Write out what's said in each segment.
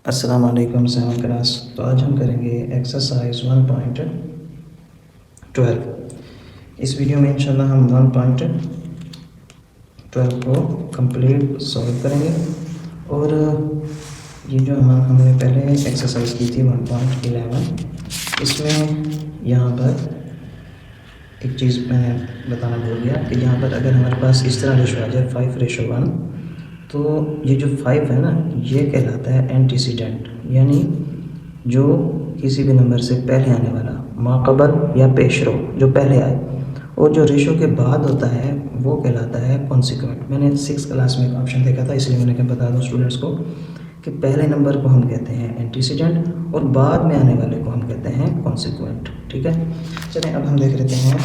अस्सलाम वालेकुम seven class. तो आज हम करेंगे एक्सरसाइज 1.12। इस वीडियो में इंशाल्लाह हम 1.12 को कंप्लीट सॉल्व करेंगे। और ये जो हमने पहले एक्सरसाइज की थी 1.11, इसमें यहाँ पर एक चीज़ मैं बताना भूल गया कि यहाँ पर अगर हमारे पास इस तरह रेशो आ जाए 5:1, तो ये जो 5 है ना, ये कहलाता है एंटीसीडेंट, यानी जो किसी भी नंबर से पहले आने वाला, माक़बल या पेशरो, जो पहले आए। और जो रेशो के बाद होता है वो कहलाता है कॉन्सिक्वेंट। मैंने 6th क्लास में एक ऑप्शन देखा था, इसलिए मैंने बता दूँ स्टूडेंट्स को कि पहले नंबर को हम कहते हैं एंटीसीडेंट और बाद में आने वाले को हम कहते हैं कॉन्सिक्वेंट। ठीक है, चलें अब हम देख लेते हैं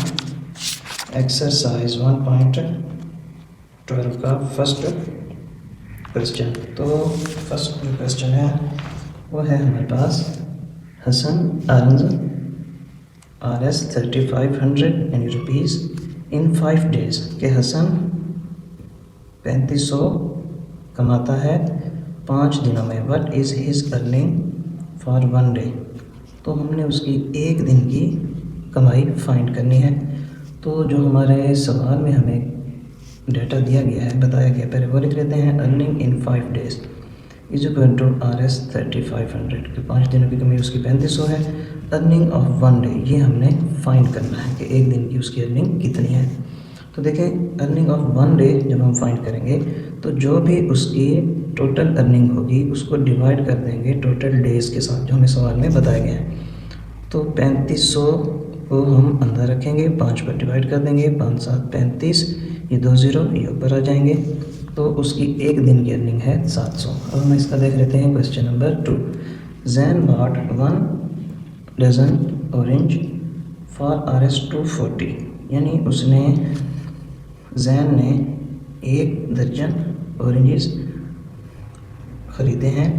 एक्सरसाइज 1.12 का फर्स्ट क्वेश्चन। तो फर्स्ट क्वेश्चन है वो है हमारे पास, Hasan earns Rs 3500 rupees in 5 days, के हसन 3500 कमाता है 5 दिनों में। What is his earning for 1 day। तो हमने उसकी एक दिन की कमाई फाइंड करनी है। तो जो हमारे सवाल में हमें डेटा दिया गया है, बताया गया, पहले वो लिख लेते हैं। Earning in 5 days is equal to Rs 3500, कि 5 दिनों की कमाई उसकी 3500 है। अर्निंग ऑफ 1 day, ये हमने फाइंड करना है कि एक दिन की उसकी अर्निंग कितनी है। तो देखें, अर्निंग ऑफ 1 day जब हम फाइंड करेंगे तो जो भी उसकी टोटल अर्निंग होगी उसको डिवाइड कर देंगे टोटल डेज़ के साथ, जो हमें सवाल में बताया गया है। तो 3500 को हम अंदर रखेंगे, 5 पर डिवाइड कर देंगे, 5 7 35, ये 2 0 ये ऊपर आ जाएंगे। तो उसकी एक दिन की अर्निंग है 700। अब हम इसका देख लेते हैं question number 2। Jane bought 1 dozen orange for Rs 240, यानी उसने, जैन ने 1 दर्जन ऑरेंजेस ख़रीदे हैं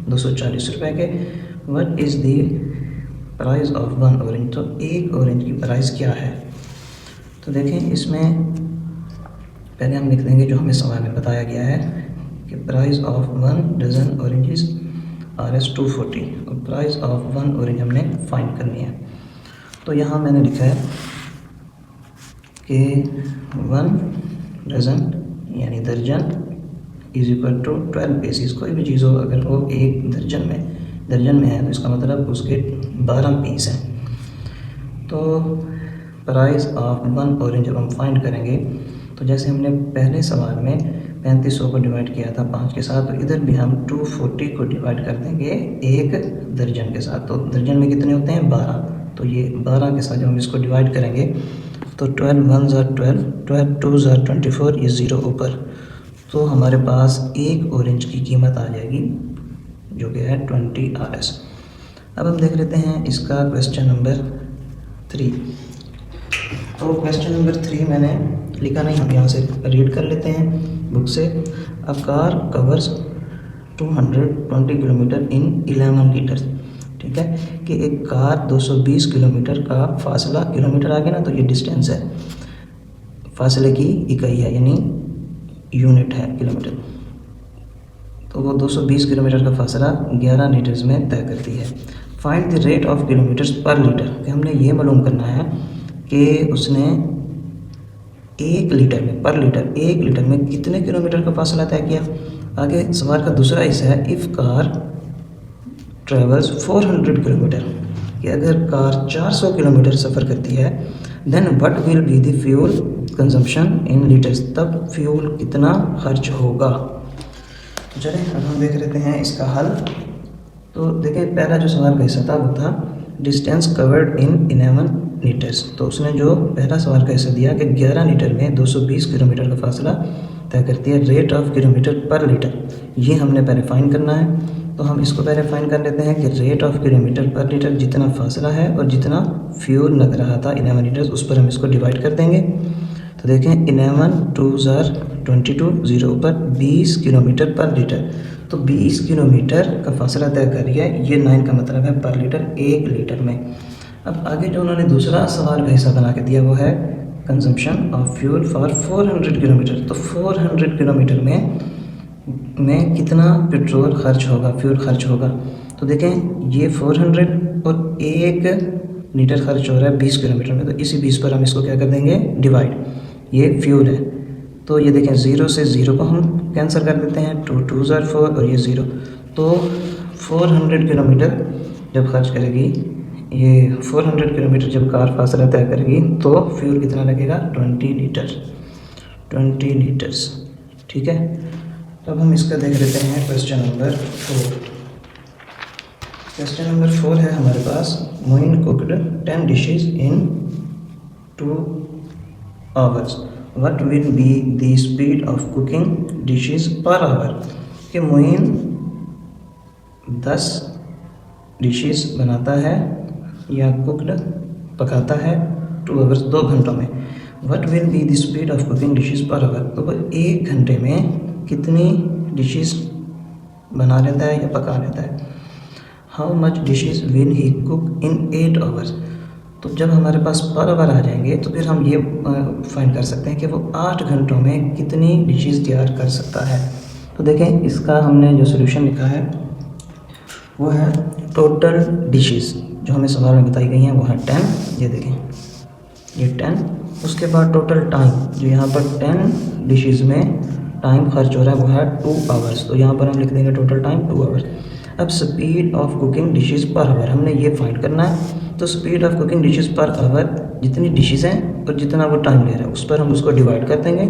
240 रुपये के। What is the price of 1 orange, तो एक ऑरेंज की प्राइस क्या है। तो देखें, इसमें पहले हम लिख देंगे जो हमें सवाल में बताया गया है कि price of 1 dozen oranges Rs 240, और प्राइस ऑफ 1 ऑरेंज हमने फाइंड करनी है। तो यहाँ मैंने लिखा है कि 1 डजन यानी दर्जन इज इक्वल टू 12 पीसीस। कोई भी चीज़ हो अगर वो एक दर्जन में है तो इसका मतलब उसके 12 पीस हैं। तो प्राइस ऑफ 1 ऑरेंज जब हम फाइंड करेंगे तो जैसे हमने पहले सवाल में 3500 को डिवाइड किया था 5 के साथ, तो इधर भी हम 240 को डिवाइड कर देंगे एक दर्जन के साथ। तो दर्जन में कितने होते हैं 12, तो ये 12 के साथ जब हम इसको डिवाइड करेंगे तो 12 1 are 12, 12 2 are 24, ये 0 ऊपर। तो हमारे पास एक ऑरेंज की कीमत आ जाएगी जो कि है 20 Rs। अब हम देख लेते हैं इसका क्वेश्चन नंबर 3। तो क्वेश्चन नंबर 3 मैंने लिखा नहीं, हम यहाँ से रीड कर लेते हैं बुक से। A car covers 220 kilometre in 11 litres. ठीक है, कि एक कार 220 किलोमीटर का फासला, किलोमीटर आ गया ना तो ये डिस्टेंस है, फासले की इकाई है यानी यूनिट है किलोमीटर। तो वो 220 किलोमीटर का फासला 11 लीटर्स में तय करती है। Find the rate of kilometres पर लीटर, कि हमने ये मालूम करना है कि उसने 1 लीटर में, पर लीटर 1 लीटर में कितने किलोमीटर का फासला तय किया। आगे सवाल का दूसरा हिस्सा है, इफ़ कार ट्रेवल्स 400 किलोमीटर, कि अगर कार 400 किलोमीटर सफ़र करती है, then what will be the fuel consumption in litres, तब फ्यूल कितना खर्च होगा। तो चलें अब हम देख लेते हैं इसका हल। तो देखें, पहला जो सवाल का हिस्सा था वो था डिस्टेंस कवर्ड इन 11 लीटर्स। तो उसने जो पहला सवाल का हिस्सा दिया कि 11 लीटर में 220 किलोमीटर का फासला तय करती है। रेट ऑफ किलोमीटर पर लीटर, ये हमने पहले फाइंड करना है। तो हम इसको पहले फाइंड कर लेते हैं कि रेट ऑफ किलोमीटर पर लीटर जितना फासला है और जितना फ्यूल लग रहा था 11 लीटर्स, उस पर हम इसको डिवाइड कर देंगे। तो देखें, 11 2 are 22, 0 ऊपर, 20 किलोमीटर पर लीटर। तो 20 किलोमीटर का फासला तय कर रही है, ये 9 का मतलब है पर लीटर, 1 लीटर में। अब आगे जो उन्होंने दूसरा सवाल का हिस्सा बना के दिया वो है consumption of fuel for 400 kilometre. तो 400 किलोमीटर में में कितना पेट्रोल खर्च होगा, फ्यूल खर्च होगा। तो देखें ये 400 और 1 लीटर खर्च हो रहा है 20 किलोमीटर में, तो इसी 20 पर हम इसको क्या कर देंगे, डिवाइड। ये फ्यूल है, तो ये देखें 0 से 0 को हम कैंसिल कर देते हैं, 2 2 ज़ार 4 और ये 0। तो 400 किलोमीटर जब खर्च करेगी, ये 400 किलोमीटर जब कार फासला तय करेगी तो फ्यूल कितना लगेगा, 20 लीटर, 20 लीटर्स। ठीक है, अब हम इसका देख लेते हैं क्वेश्चन नंबर 4। क्वेश्चन नंबर 4 है हमारे पास, Moin cooked 10 dishes in 2 hours, what will be the speed of cooking dishes per hour. कि मोइन 10 डिशेज बनाता है या कुकड पकाता है 2 आवर्स 2 घंटों में। What will be the speed of cooking dishes per our, तो वह 1 घंटे में कितनी डिशेस बना लेता है या पका लेता है। How much dishes will he cook in 8 hours, तो जब हमारे पास पर आवर आ जाएंगे तो फिर हम ये फाइंड कर सकते हैं कि वो 8 घंटों में कितनी डिशेस तैयार कर सकता है। तो देखें इसका हमने जो सोल्यूशन लिखा है वो है टोटल डिशेस जो हमें सवाल में बताई गई हैं वो है 10। ये देखें ये 10, उसके बाद टोटल टाइम जो यहाँ पर 10 डिशेस में टाइम खर्च हो रहा है वो है 2 आवर्स, तो यहाँ पर हम लिख देंगे टोटल टाइम 2 आवर्स। अब speed of cooking dishes per hour हमने ये फाइंड करना है, तो speed of cooking dishes per hour जितनी डिशेस हैं और जितना वो टाइम ले रहा है उस पर हम उसको डिवाइड कर देंगे।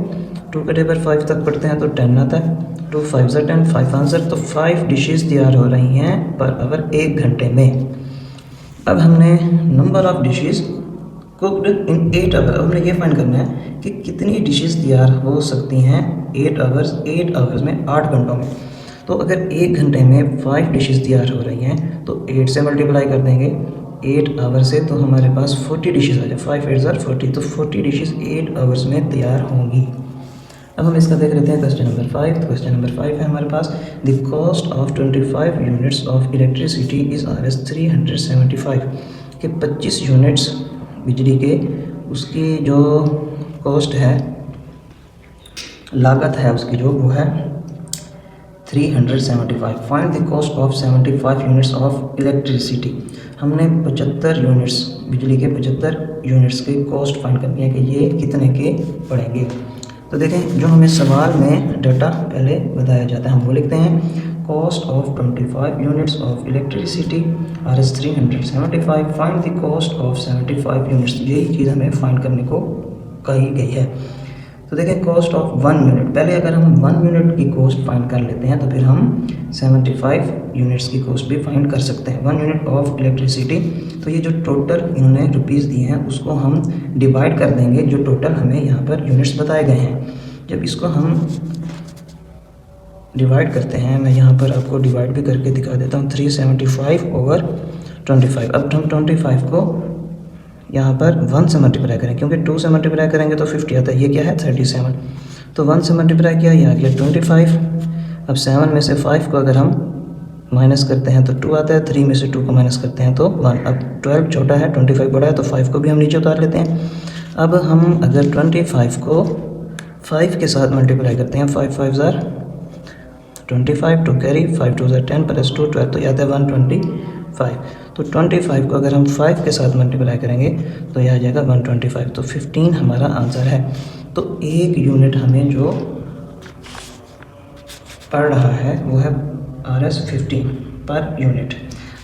2 के टेबल 5 तक पढ़ते हैं तो 10 आता है, 2 5 ज़ा 10, 5 आंसर, तो 5 डिशेस तैयार हो रही हैं पर आवर 1 घंटे में। अब हमने number of dishes cooked in 8 hour, हमने ये फाइंड करना है कि कितनी डिशेस तैयार हो सकती हैं 8 आवर्स में, 8 घंटों में। तो अगर 1 घंटे में 5 डिशेस तैयार हो रही हैं तो 8 से मल्टीप्लाई कर देंगे 8 आवर से, तो हमारे पास 40 डिशेस आ जाए, 5 8 ज़ार 40, तो 40 डिशेस 8 आवर्स में तैयार होंगी। अब हम इसका देख लेते हैं क्वेश्चन नंबर 5। तो क्वेश्चन नंबर 5 है हमारे पास, the cost of 25 units of electricity is Rs 375, कि 25 यूनिट्स बिजली के उसकी जो कॉस्ट है, लागत है उसकी जो, वो है 375। Find the cost of 75 units of electricity, हमने 75 यूनिट्स बिजली के 75 यूनिट्स की कॉस्ट फाइंड करनी है कि ये कितने के पड़ेंगे। तो देखें जो हमें सवाल में डाटा पहले बताया जाता है हम वो लिखते हैं, cost of 25 units of electricity Rs 375, find the cost of 75 units, यही चीज़ हमें फाइंड करने को कही गई है। तो देखें कॉस्ट ऑफ 1 यूनिट, पहले अगर हम 1 यूनिट की कॉस्ट फाइंड कर लेते हैं तो फिर हम 75 यूनिट्स की कॉस्ट भी फाइंड कर सकते हैं। 1 यूनिट ऑफ इलेक्ट्रिसिटी, तो ये जो टोटल इन्होंने रुपीज़ दिए हैं उसको हम डिवाइड कर देंगे जो टोटल हमें यहाँ पर यूनिट्स बताए गए हैं। जब इसको हम डिवाइड करते हैं, मैं यहाँ पर आपको डिवाइड भी करके दिखा देता हूँ, 375 ओवर 25। अब हम 25 को यहाँ पर 1 से मल्टीप्लाई करें, क्योंकि 2 से मल्टीप्लाई करेंगे तो 50 आता है, ये क्या है 37, तो 1 से मल्टीप्लाई किया, ये आ गया 25। अब 7 में से 5 को अगर हम माइनस करते हैं तो 2 आता है, 3 में से 2 को माइनस करते हैं तो 1। अब 12 छोटा है, 25 बड़ा है, तो 5 को भी हम नीचे उतार लेते हैं। अब हम अगर 25 को 5 के साथ मल्टीप्लाई करते हैं, 5 5 ज़ार 25, 2 कैरी, 5 2 ज़ार 10 प्लस 2 12, तो यह आता है 125। तो 25 को अगर हम 5 के साथ मल्टीप्लाई करेंगे तो यह आ जाएगा 125, तो 15 हमारा आंसर है। तो 1 यूनिट हमें जो पड़ रहा है वो है Rs 15 पर यूनिट।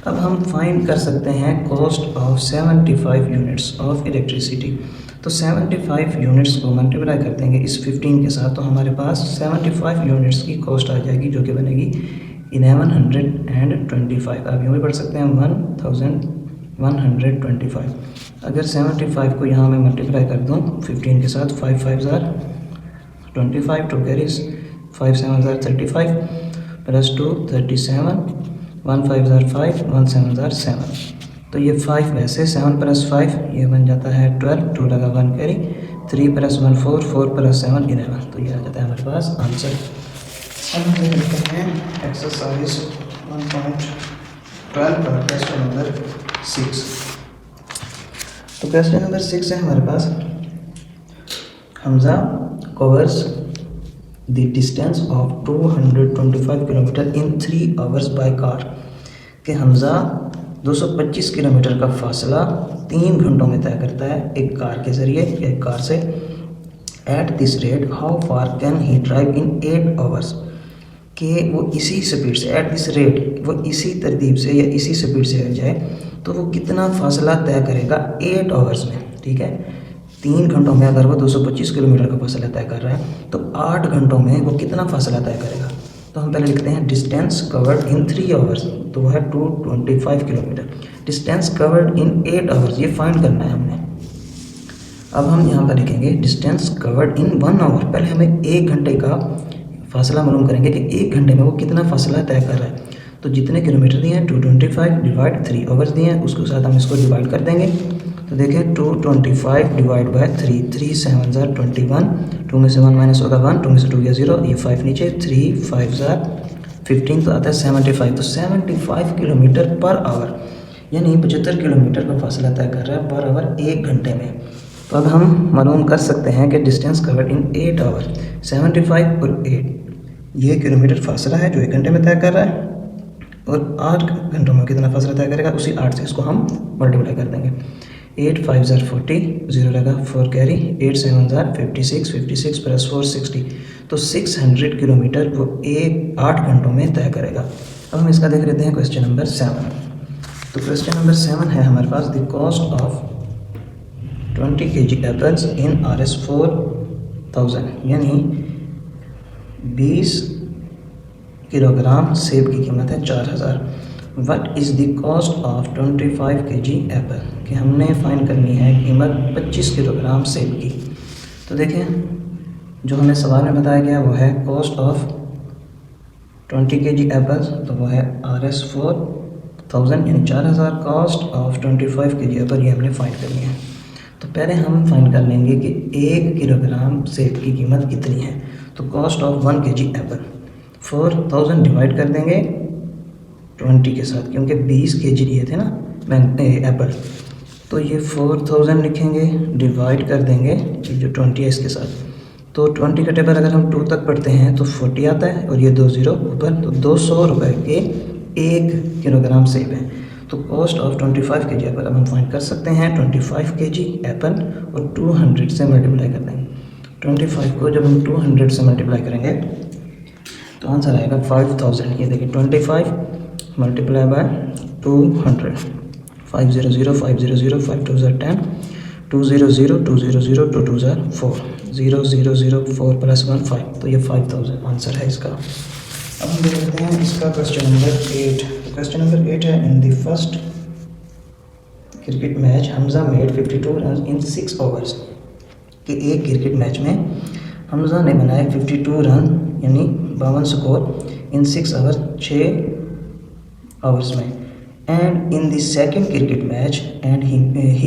अब हम फाइंड कर सकते हैं cost of 75 units of electricity, तो 75 यूनिट्स को मल्टीप्लाई कर देंगे इस 15 के साथ, तो हमारे पास 75 यूनिट्स की कॉस्ट आ जाएगी जो कि बनेगी 1125। आप यूँ भी पढ़ सकते हैं 1125। अगर 75 को यहाँ मैं मल्टीप्लाई कर दूँ 15 के साथ, 5 5 ज़ार 25, 2 कैरीज, 5 7 ज़ार 35 प्लस 2 37, 1 5 ज़ार 5, 1 7 ज़ार 7, तो ये 5 वैसे 7 प्लस 5 ये बन जाता है 12, 2 लगा 1 कैरी, 3 प्लस 1 4, 4 प्लस 7 11, तो ये आ जाता है हमारे पास आंसर। अब हम देखते हैं एक्सरसाइज 1.12 पर क्वेश्चन नंबर 6। तो क्वेश्चन नंबर 6 है हमारे पास, Hamza covers the distance of 225 kilometre in 3 hours by car, कि हमज़ा 225 किलोमीटर का फासला 3 घंटों में तय करता है एक कार के ज़रिए या एक कार से। At this rate how far can he drive in 8 hours, कि वो इसी स्पीड से, एट दिस रेट वो इसी तरतीब से या इसी स्पीड से जाए तो वो कितना फासला तय करेगा 8 आवर्स में। ठीक है, 3 घंटों में अगर वो 225 किलोमीटर का फासला तय कर रहा है तो 8 घंटों में वो कितना फासला तय करेगा। तो हम पहले लिखते हैं डिस्टेंस कवर्ड इन 3 आवर्स, तो वो है 225 kilometre. Distance covered in 8 hours, ये फाइंड करना है हमने। अब हम यहाँ पर लिखेंगे डिस्टेंस कवर्ड इन 1 आवर। पहले हमें 1 घंटे का फासला मालूम करेंगे कि 1 घंटे में वो कितना फासला तय कर रहा है। तो जितने किलोमीटर दिए हैं 225 डिवाइड 3 आवर्स दिए हैं, उसके साथ हम इसको डिवाइड कर देंगे। तो देखें 225 डिवाइड बाय 3, 3 7 ज़ार 21, 2 में से 1 माइनस होगा 1, 2 में से 2 गया 0, ये 5 नीचे, 3 5 ज़ार 15, तो आता है 75। तो 75 किलोमीटर पर आवर, यानी 75 किलोमीटर का फासला तय कर रहा है पर आवर 1 घंटे में। तो अब हम मालूम कर सकते हैं कि डिस्टेंस कवर्ड इन 8 आवर, 75 और 8 ये किलोमीटर फासला है जो 1 घंटे में तय कर रहा है, और 8 घंटों में कितना फासला तय करेगा, उसी 8 से इसको हम मल्टीप्लाई कर देंगे। 8 5 ज़ार 40, 0 रहेगा 4 कैरी, 8 7 ज़ार 56, 56 प्लस 4 60, तो 600 किलोमीटर वो 8 घंटों में तय करेगा। अब हम इसका देख लेते हैं क्वेश्चन नंबर 7। तो क्वेश्चन नंबर 7 है हमारे पास, the cost of 20 kg apples in RS 4000, यानी 20 किलोग्राम सेब की कीमत है 4000। What is the cost of 25 kg Apple, कि हमने फाइंड करनी है कीमत 25 किलोग्राम सेब की। तो देखें जो हमें सवाल में बताया गया वो है कॉस्ट ऑफ 20 kg एप्पल्स, तो वो है RS 4000 यानी 4000। कॉस्ट ऑफ 25 kg एप्पल ये हमने फाइंड करनी है। तो पहले हम फाइंड कर लेंगे कि 1 किलोग्राम सेब की कीमत कितनी है। तो cost of 1 kg Apple, 4000 divide कर देंगे 20 के साथ, क्योंकि 20 kg लिए थे ना एप्पल, तो ये 4000 लिखेंगे, डिवाइड कर देंगे जो 20 है इसके साथ। तो 20 का टेबल अगर हम 2 तक पढ़ते हैं तो 40 आता है, और ये 2 0 ऊपर, तो 200 रुपये के 1 किलोग्राम सेब है। तो कॉस्ट ऑफ 25 kg एप्पल अब हम फाइंड कर सकते हैं 25 kg एप्पल और 200 से मल्टीप्लाई कर देंगे। 25 को जब हम 200 से मल्टीप्लाई करेंगे तो आंसर आएगा 5000। ये देखिए 25 मल्टीप्लाई बाय 200, 500 500, 5 2 ज़ार 10, 200 200, 2 2 ज़ार 4, 0 0 0 4 प्लस 1 5, तो ये 5000 आंसर है इसका। अब हम देख लेते हैं इसका क्वेश्चन नंबर 8। क्वेश्चन नंबर 8 है, in the first cricket match Hamza made 52 run in 6 hours, कि एक क्रिकेट मैच में हमजा ने बनाए 52 रन यानी 52 स्कोर इन 6 आवर्स, 6 आवर्स में। And in the second cricket match and he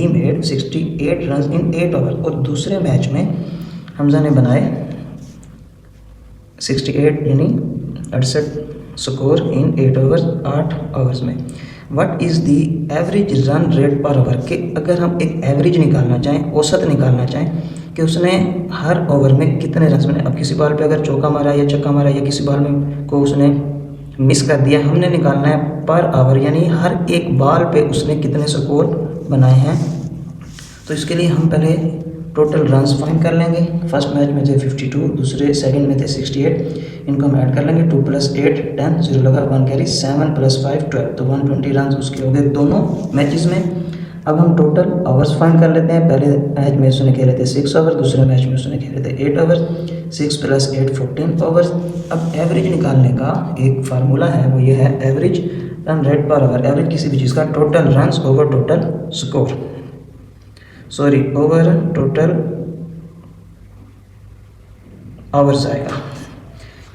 made 68 run in 8 hours, और दूसरे मैच में हमजा ने बनाए 68 यानी 68 स्कोर इन 8 आवर्स, 8 आवर्स में। What is the average run rate पर आवर, कि अगर हम एक एवरेज निकालना चाहें, औसत निकालना चाहें कि उसने हर ओवर में कितने रन बने। अब किसी बॉल पे अगर चौका मारा या छक्का मारा या किसी बॉल में को उसने मिस कर दिया, हमने निकालना है पर आवर, यानी हर एक बॉल पे उसने कितने स्कोर बनाए हैं। तो इसके लिए हम पहले टोटल रन्स फाइंड कर लेंगे। फर्स्ट मैच में थे 52, दूसरे सेकंड में थे 68, इनको हम ऐड कर लेंगे। 2 + 8 10, 0 लगा 1 कैरी, 7 + 5 12, तो 120 रन उसके हो गए दोनों मैचेस में। अब हम टोटल आवर्स फाइंड कर लेते हैं। पहले मैच में उसने खेले थे 6 आवर, दूसरे मैच में उसने खेले थे 8 आवर, 6 + 8 14 आवर्स। अब एवरेज निकालने का एक फार्मूला है, वो ये है average run rate per hour. Average किसी भी चीज़ का total runs over total score, sorry over total hours आएगा।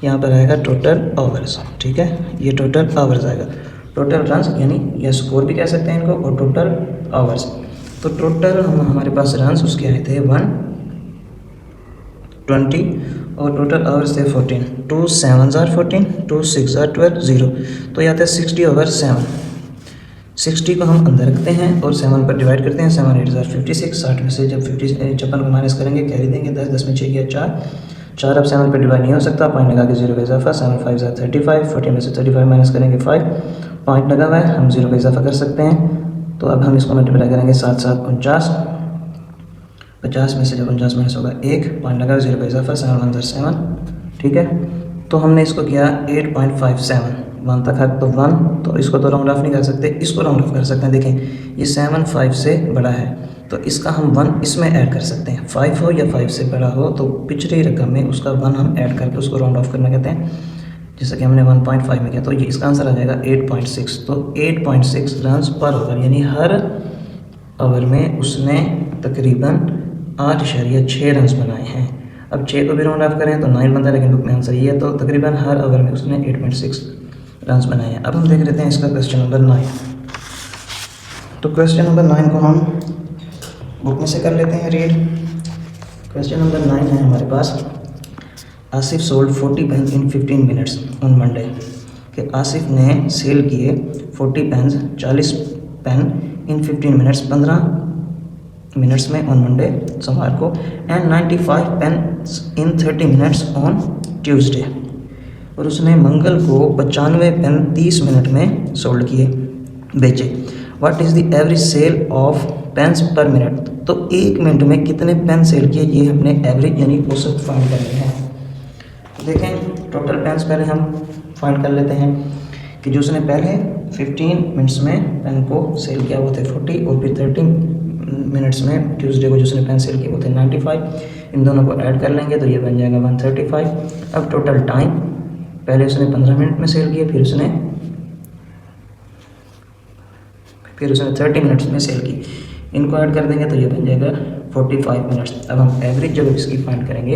यहाँ पर आएगा टोटल आवर्स, ठीक है, ये टोटल आवर्स आएगा। टोटल रन्स यानी या स्कोर भी कह सकते हैं इनको, और टोटल आवर्स। तो टोटल हमारे पास रन्स उसके आए थे 120 और टोटल आवर्स थे 14। 2 7 ज़ार 14, 2 6 ज़ार 12, 0, तो ये आता है 60 ओवर 7। 60 को हम अंदर रखते हैं और 7 पर डिवाइड करते हैं। 7 8 ज़ार 56, 60 में से जब 56 को माइनस करेंगे कैरी देंगे 10, 10 में 6 गया 4, 4 अब 7 पे डिवाइड नहीं हो सकता, पॉइंट लगा के 0 का इजाफा, 7 5 35, 40 में से 35 माइनस करेंगे 5, पॉइंट लगा हुआ है, हम 0 का इजाफा कर सकते हैं। तो अब हम इसको मल्टीप्लाई करेंगे 7 7 49, 50 में से जब 49 माइनस होगा 1, पॉइंट लगा 0 का इजाफा, 7 1 7, ठीक है। तो हमने इसको किया 8.57, 1 तक है तो 1, तो इसको तो राउंड ऑफ नहीं कर सकते, इसको राउंड ऑफ कर सकते हैं। देखें ये 7 5 से बड़ा है तो इसका हम 1 इसमें ऐड कर सकते हैं, 5 हो या 5 से बड़ा हो तो पिछली रकम में उसका 1 हम ऐड करके उसको राउंड ऑफ करना कहते हैं, जैसा कि हमने 1.5 में किया। तो ये इसका आंसर आ जाएगा 8.6। तो 8.6 रन्स पर ओवर, यानी हर ओवर में उसने तकरीबन 8.6 रन्स बनाए हैं। अब 6 को भी राउंड ऑफ करें तो 9 बनता है, लेकिन बुक में आंसर ये है। तो तकरीबन हर ओवर में उसने 8.6 रन्स बनाए हैं। अब हम देख लेते हैं इसका क्वेश्चन नंबर 9। तो क्वेश्चन नंबर 9 को हम बुक में से कर लेते हैं रीड। क्वेश्चन नंबर 9 है हमारे पास, Asif sold 40 pen in 15 minutes on Monday, कि आसिफ ने सेल किए 40 pen 40 pen in 15 minutes 15 minutes में ऑन मंडे सोमवार को, and 95 pen in 30 minutes on Tuesday, और उसने मंगल को 95 पेन 30 मिनट में सोल्ड किए बेचे। What is the average sale of pens per minute, तो 1 मिनट में कितने पेन सेल किए, ये हमने एवरेज यानी औसत फाइंड करनी है। देखें टोटल पेन्स पहले हम फाइंड कर लेते हैं कि जो उसने पहले 15 मिनट्स में पेन को सेल किया वो थे 40, और फिर 30 मिनट्स में ट्यूसडे को जो उसने पेन सेल किए वो थे 95। इन दोनों को ऐड कर लेंगे तो ये बन जाएगा 135। अब टोटल टाइम, पहले उसने 15 मिनट में सेल किए, फिर उसने 30 मिनट्स में सेल की, इनको ऐड कर देंगे तो ये बन जाएगा 45 मिनट्स। अब हम एवरेज जब इसकी फाइंड करेंगे,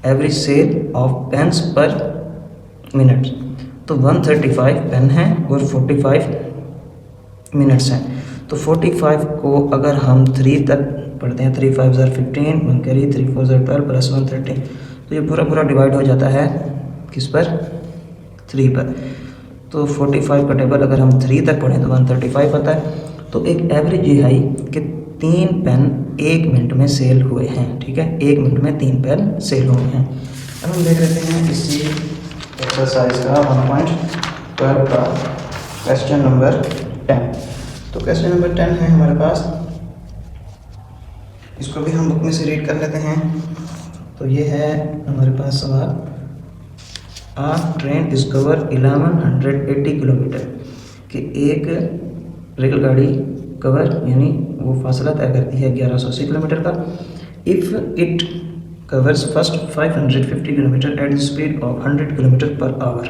average sale of pens per minute, तो 135 पेन है और 45 मिनट्स हैं। तो 45 को अगर हम 3 तक पढ़ते हैं, 3 5 15, 1 कैरी, 3 4 12 प्लस 1 13, तो ये पूरा डिवाइड हो जाता है किस पर, 3 पर। तो 45 का टेबल अगर हम 3 तक पढ़ें तो 135 आता है। तो एक एवरेज ये है कि 3 पेन 1 मिनट में सेल हुए हैं, ठीक है, 1 मिनट में 3 पेन सेल हुए हैं। अब हम देख लेते हैं इसी एक्सरसाइज का 1.12 का क्वेश्चन नंबर 10। तो क्वेश्चन नंबर 10 है हमारे पास, इसको भी हम बुक में से रीड कर लेते हैं। तो ये है हमारे पास सवाल, आ ट्रेन इज कवर 1180 किलोमीटर, कि एक रेलगाड़ी कवर यानी वो फासला तय करती है 1180 किलोमीटर का। If it covers first 550 kilometre at the speed of 100 kilometre per hour,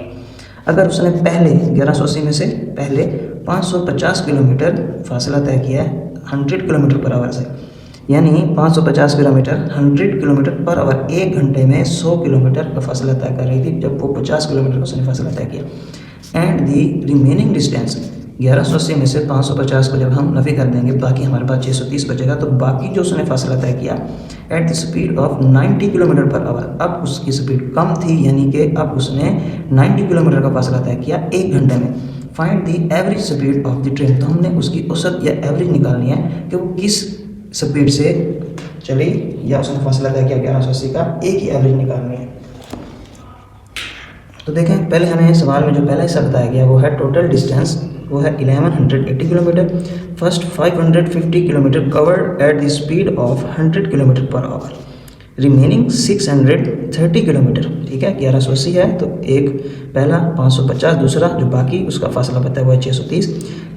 अगर उसने पहले 1180 में से पहले 550 किलोमीटर फासला तय किया है 100 किलोमीटर पर आवर से, यानी 550 किलोमीटर 100 किलोमीटर पर आवर, 1 घंटे में 100 किलोमीटर का फासला तय कर रही थी जब वो 50 किलोमीटर का उसने फासला तय किया। एंड दी रिमेनिंग डिस्टेंस, 1180 में से 550 को जब हम नफी कर देंगे बाकी हमारे पास 630 बचेगा। तो बाकी जो उसने फासला तय किया at the speed of 90 kilometre per hour, अब उसकी स्पीड कम थी, यानी कि अब उसने 90 किलोमीटर का फासला तय किया 1 घंटे में। Find the average speed of the train, तो हमने उसकी औसत या एवरेज निकालनी है कि वो किस स्पीड से चली या उसने फासला तय किया 1180 का, एक ही एवरेज निकालनी है। तो देखें पहले हमें सवाल में जो पहला हिस्सा बताया गया वो है टोटल डिस्टेंस, वो है 1180 kilometre. First 550 kilometre covered at the speed of 100 kilometre per hour, remaining 630 kilometre, ठीक है, 1180 है तो एक पहला 550, दूसरा जो बाकी उसका फासला पता है वो है 630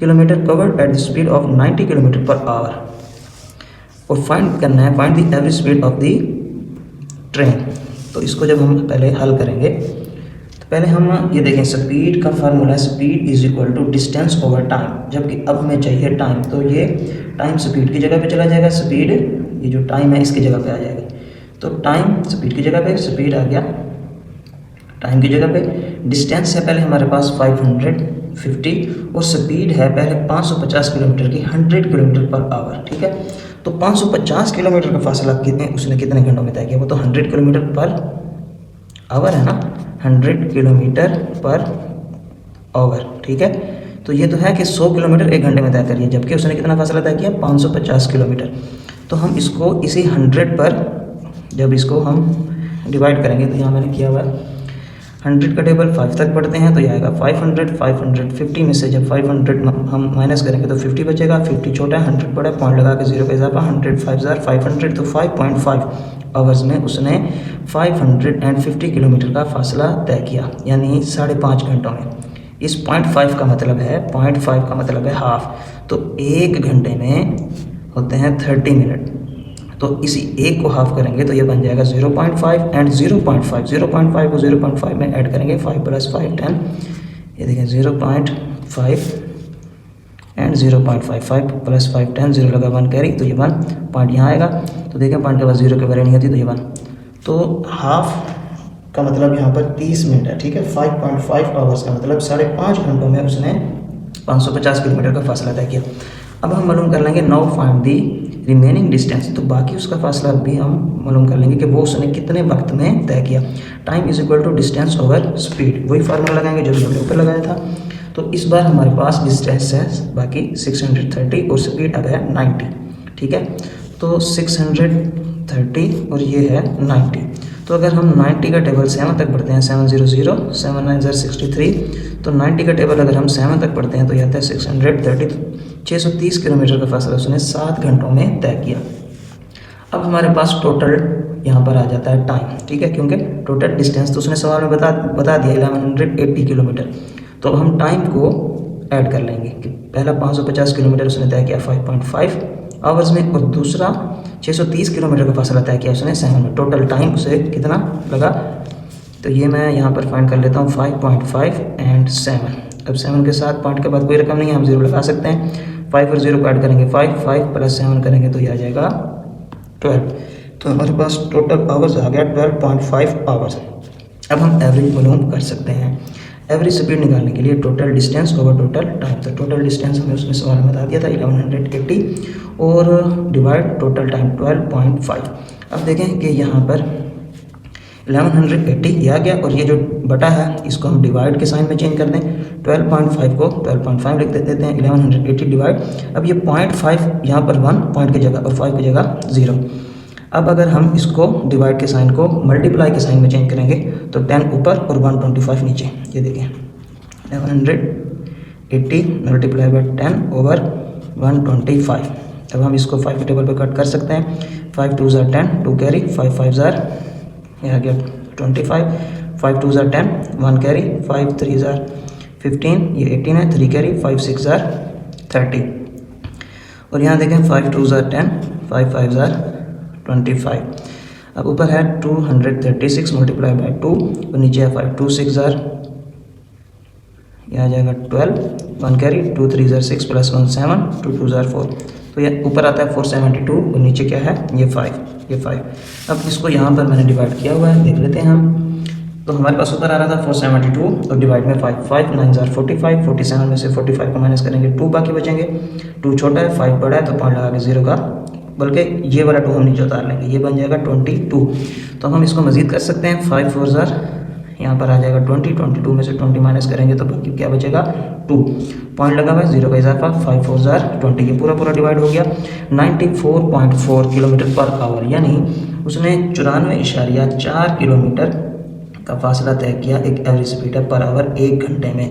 kilometre, covered at the speed of 90 kilometre per hour. और फाइंड करना है find the average speed of the train. तो इसको जब हम पहले हल करेंगे तो पहले हम ये देखें, स्पीड का formula speed is equal to distance over time, जबकि अब हमें चाहिए टाइम, तो ये टाइम स्पीड की जगह पे चला जाएगा, स्पीड ये जो टाइम है इसकी जगह पे आ जाएगी। तो टाइम स्पीड की जगह पे, स्पीड आ गया टाइम की जगह पे, डिस्टेंस है पहले हमारे पास 550 और स्पीड है पहले 550 किलोमीटर की 100 किलोमीटर पर आवर, ठीक है। तो 550 किलोमीटर का फासला उसने कितने घंटों में तय किया, वो तो 100 किलोमीटर पर आवर है ना, 100 किलोमीटर पर आवर, ठीक है। तो ये तो है कि 100 किलोमीटर 1 घंटे में तय करिए, जबकि उसने कितना फासला तय किया 550 किलोमीटर। तो हम इसको इसी 100 पर जब इसको हम डिवाइड करेंगे तो यहाँ मैंने किया हुआ है 100 का टेबल 5 तक पढ़ते हैं तो ये आएगा 500, 550 में से जब 500 हम माइनस करेंगे तो 50 बचेगा, 50 छोटा है 100 बड़ा है, पॉइंट लगा के 0 का इजाफा, 100 500 तो 5.5 आवर्स में उसने 550 किलोमीटर का फासला तय किया, यानी 5.5 घंटों में। इस 0.5 का मतलब है 0.5 का मतलब है हाफ, तो 1 घंटे में होते हैं 30 मिनट, तो इसी एक को हाफ करेंगे तो ये बन जाएगा 0.5 एंड 0.5 को 0.5 में ऐड करेंगे 5 + 5 10, ये देखें 0.5 एंड 0.55 + 5 10, 0 लगा 1 कैरी तो ये 1 पॉइंट यहाँ आएगा, तो देखें पॉइंट के बाद 0 के वैल्यू नहीं होती तो ये 1, तो हाफ का मतलब यहाँ पर 30 मिनट है, ठीक है। 5.5 आवर्स का मतलब 5.5 घंटों में उसने 550 किलोमीटर का फासला तय किया। अब हम मालूम कर लेंगे now find the remaining distance, तो बाकी उसका फासला भी हम मालूम कर लेंगे कि वो उसने कितने वक्त में तय किया। Time is equal to distance over speed, वही फार्मूला लगाएंगे जो हमने ऊपर लगाया था। तो इस बार हमारे पास डिस्टेंस है बाकी 630 और स्पीड अब है 90, ठीक है। तो 630 और ये है 90, तो अगर हम 90 का टेबल 7 तक पढ़ते हैं 700 7 9 63, तो 90 का टेबल अगर हम 7 तक पढ़ते हैं तो यह आता है 630, 630 किलोमीटर का फासला उसने 7 घंटों में तय किया। अब हमारे पास टोटल यहाँ पर आ जाता है टाइम, ठीक है, क्योंकि टोटल डिस्टेंस तो उसने सवाल में बता दिया 1180 किलोमीटर, तो अब हम टाइम को ऐड कर लेंगे कि पहला 550 किलोमीटर उसने तय किया 5.5 आवर्स में और दूसरा 630 किलोमीटर का फासला तय किया उसने 7 में, टोटल टाइम उसे कितना लगा, तो ये मैं यहाँ पर फाइंड कर लेता हूँ 5.5 एंड 7। अब 7 के साथ पॉइंट के बाद कोई रकम नहीं है, हम 0 लगा सकते हैं, 5 और 0 को ऐड करेंगे 5 + 7 करेंगे तो ये आ जाएगा 12, तो हमारे पास टोटल आवर्स आ गया 12.5 आवर्स। अब हम एवरेज मालूम कर सकते हैं, एवरेज स्पीड निकालने के लिए total distance over total time, तो टोटल डिस्टेंस हमें उसने सवाल में बता दिया था 1180 और डिवाइड टोटल टाइम 12.5। अब देखें कि यहाँ पर 1180 ये आ गया और ये जो बटा है इसको हम डिवाइड के साइन में चेंज कर दें, 12.5 को 12.5 लिख देते हैं, 1180 डिवाइड, अब ये 0.5 यहाँ पर 1 पॉइंट की जगह और 5 की जगह 0। अब अगर हम इसको डिवाइड के साइन को मल्टीप्लाई के साइन में चेंज करेंगे तो 10 ऊपर और 125 नीचे, ये देखें 1180 मल्टीप्लाई बाय 10 ओवर 125। अब हम इसको 5 के टेबल पे कट कर सकते हैं, 5 2 ज़ा 10, 2 कैरी, 5 5 ज़ा ये आ गया 25, 5 2 ज़ा 10, 1 कैरी, 5 3 ज़ा 15, ये 18 है, 3 कैरी, 5 6 ज़ा 30 और यहाँ देखें 5 2 ज़ा 10, 5 5 ज़ा 25। अब ऊपर है 236 मल्टीप्लाई बाय 2 और नीचे है 5 2 6 ज़ा यह आ जाएगा 12, 1 कैरी, 2 3 ज़ा 6 + 1 7, 2 2 ज़ा 4, तो ये ऊपर आता है 472 और नीचे क्या है ये 5। अब इसको यहाँ पर मैंने डिवाइड किया हुआ है, देख लेते हैं हम, तो हमारे पास ऊपर आ रहा था 472 और डिवाइड में 5 5 9 ज़ा 45, 47 में से 45 को माइनस करेंगे 2 बाकी बचेंगे, 2 छोटा है 5 बड़ा है तो पॉइंट लगा के 0 का, बल्कि ये वाला 2 हम नीचे उतार लेंगे, ये बन जाएगा 22। तो हम इसको मज़ीद कर सकते हैं, 5 4 ज़ा यहाँ पर आ जाएगा 20, 22 में से 20 माइनस करेंगे तो बाकी क्या बचेगा 2, पॉइंट लगा हुआ है 0 का इजाफा, 5 4 ज़ा 20, ये पूरा डिवाइड हो गया 94.4 किलोमीटर पर आवर, यानी उसने 94.4 किलोमीटर का फासला तय किया, एक एवरेज स्पीड है पर आवर 1 घंटे में।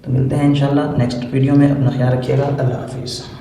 तो मिलते हैं इंशाल्लाह नेक्स्ट वीडियो में, अपना ख्याल रखिएगा, अल्लाह हाफिज़।